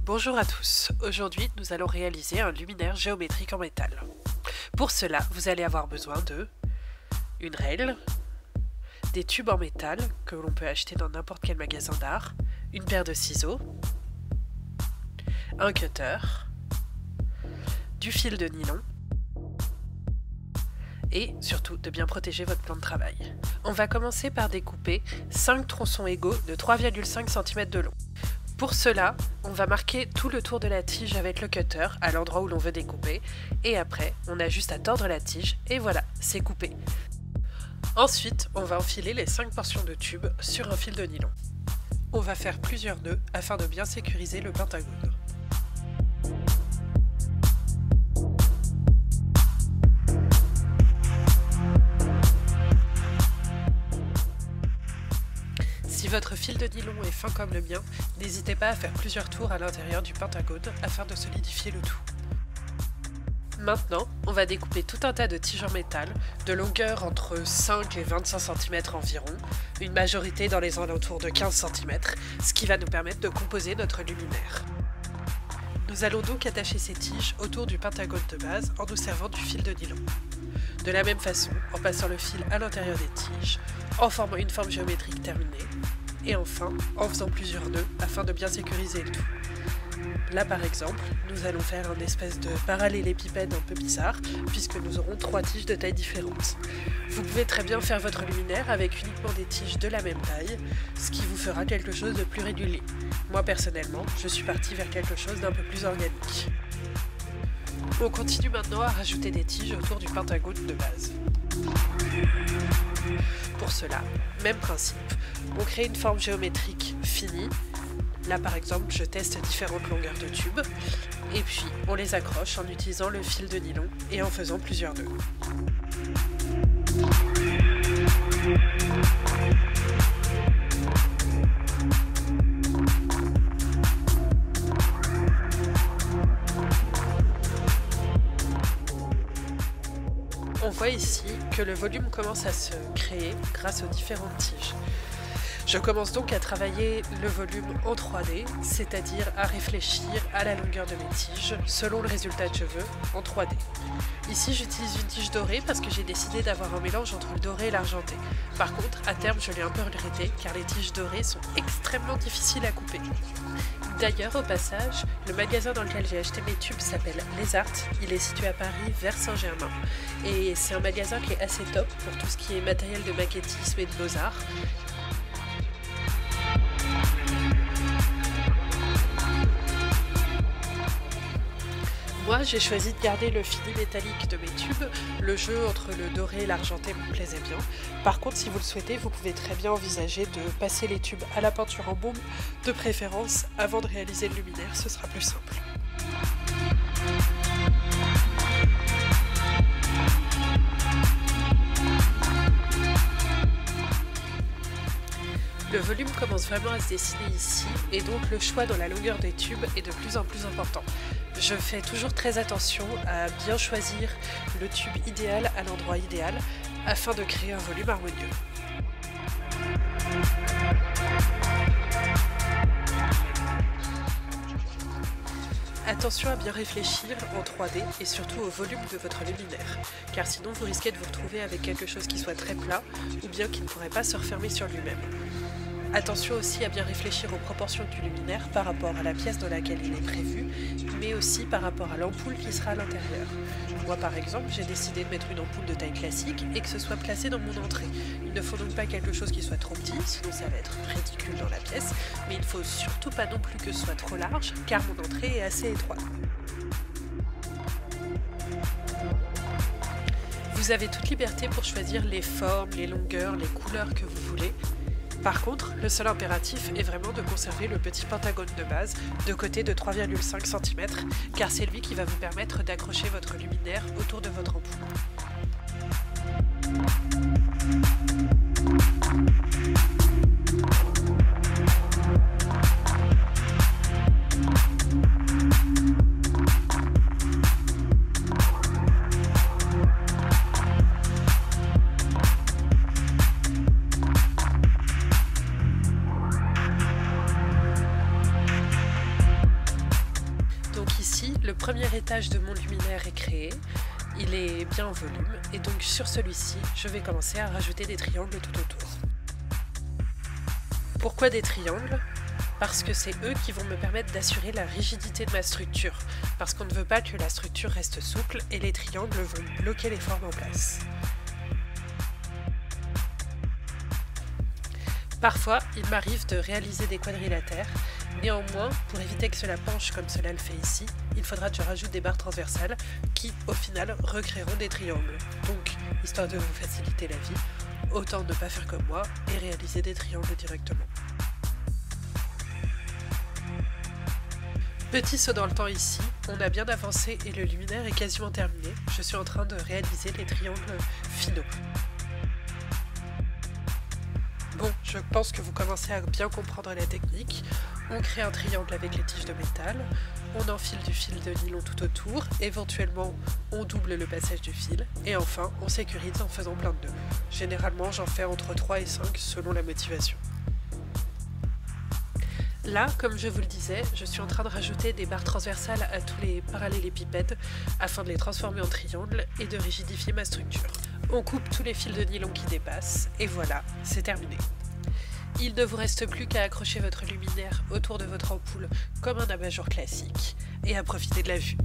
Bonjour à tous, aujourd'hui nous allons réaliser un luminaire géométrique en métal. Pour cela, vous allez avoir besoin de une règle, des tubes en métal que l'on peut acheter dans n'importe quel magasin d'art, une paire de ciseaux, un cutter, du fil de nylon et surtout de bien protéger votre plan de travail. On va commencer par découper 5 tronçons égaux de 3,5 cm de long. Pour cela, on va marquer tout le tour de la tige avec le cutter à l'endroit où l'on veut découper et après, on a juste à tordre la tige et voilà, c'est coupé. Ensuite, on va enfiler les 5 portions de tubes sur un fil de nylon. On va faire plusieurs nœuds afin de bien sécuriser le pentagone. Si votre fil de nylon est fin comme le mien, n'hésitez pas à faire plusieurs tours à l'intérieur du pentagone afin de solidifier le tout. Maintenant, on va découper tout un tas de tiges en métal, de longueur entre 5 et 25 cm environ, une majorité dans les alentours de 15 cm, ce qui va nous permettre de composer notre luminaire. Nous allons donc attacher ces tiges autour du pentagone de base en nous servant du fil de nylon. De la même façon, en passant le fil à l'intérieur des tiges, en formant une forme géométrique terminée, et enfin en faisant plusieurs nœuds afin de bien sécuriser le tout. Là par exemple, nous allons faire un espèce de parallélépipède un peu bizarre, puisque nous aurons 3 tiges de taille différentes. Vous pouvez très bien faire votre luminaire avec uniquement des tiges de la même taille, ce qui vous fera quelque chose de plus régulier. Moi personnellement, je suis partie vers quelque chose d'un peu plus organique. On continue maintenant à rajouter des tiges autour du pentagone de base. Pour cela, même principe, on crée une forme géométrique finie. Là par exemple, je teste différentes longueurs de tubes, et puis on les accroche en utilisant le fil de nylon et en faisant plusieurs nœuds. On voit ici que le volume commence à se créer grâce aux différentes tiges. Je commence donc à travailler le volume en 3D, c'est-à-dire à réfléchir à la longueur de mes tiges selon le résultat que je veux en 3D. Ici j'utilise une tige dorée parce que j'ai décidé d'avoir un mélange entre le doré et l'argenté. Par contre, à terme je l'ai un peu regretté car les tiges dorées sont extrêmement difficiles à couper. D'ailleurs, au passage, le magasin dans lequel j'ai acheté mes tubes s'appelle Les Arts. Il est situé à Paris, vers Saint-Germain. Et c'est un magasin qui est assez top pour tout ce qui est matériel de maquettisme et de beaux-arts. Moi, j'ai choisi de garder le fini métallique de mes tubes. Le jeu entre le doré et l'argenté me plaisait bien. Par contre, si vous le souhaitez, vous pouvez très bien envisager de passer les tubes à la peinture en baume, de préférence avant de réaliser le luminaire, ce sera plus simple. Le volume commence vraiment à se dessiner ici et donc le choix dans la longueur des tubes est de plus en plus important. Je fais toujours très attention à bien choisir le tube idéal à l'endroit idéal afin de créer un volume harmonieux. Attention à bien réfléchir en 3D et surtout au volume de votre luminaire, car sinon vous risquez de vous retrouver avec quelque chose qui soit très plat ou bien qui ne pourrait pas se refermer sur lui-même. Attention aussi à bien réfléchir aux proportions du luminaire par rapport à la pièce dans laquelle il est prévu, mais aussi par rapport à l'ampoule qui sera à l'intérieur. Moi par exemple, j'ai décidé de mettre une ampoule de taille classique et que ce soit placé dans mon entrée. Il ne faut donc pas quelque chose qui soit trop petit, sinon ça va être ridicule dans la pièce, mais il ne faut surtout pas non plus que ce soit trop large, car mon entrée est assez étroite. Vous avez toute liberté pour choisir les formes, les longueurs, les couleurs que vous voulez. Par contre, le seul impératif est vraiment de conserver le petit pentagone de base de côté de 3,5 cm car c'est lui qui va vous permettre d'accrocher votre luminaire autour de votre ampoule. Ici, le premier étage de mon luminaire est créé, il est bien en volume et donc sur celui-ci, je vais commencer à rajouter des triangles tout autour. Pourquoi des triangles ? Parce que c'est eux qui vont me permettre d'assurer la rigidité de ma structure, parce qu'on ne veut pas que la structure reste souple et les triangles vont bloquer les formes en place. Parfois, il m'arrive de réaliser des quadrilatères, néanmoins, pour éviter que cela penche comme cela le fait ici, il faudra que je rajoute des barres transversales qui, au final, recréeront des triangles. Donc, histoire de vous faciliter la vie, autant ne pas faire comme moi et réaliser des triangles directement. Petit saut dans le temps ici, on a bien avancé et le luminaire est quasiment terminé. Je suis en train de réaliser les triangles finaux. Bon, je pense que vous commencez à bien comprendre la technique. On crée un triangle avec les tiges de métal, on enfile du fil de nylon tout autour, éventuellement on double le passage du fil, et enfin on sécurise en faisant plein de nœuds. Généralement j'en fais entre 3 et 5 selon la motivation. Là, comme je vous le disais, je suis en train de rajouter des barres transversales à tous les parallélépipèdes afin de les transformer en triangles et de rigidifier ma structure. On coupe tous les fils de nylon qui dépassent et voilà, c'est terminé. Il ne vous reste plus qu'à accrocher votre luminaire autour de votre ampoule comme un abat-jour classique et à profiter de la vue.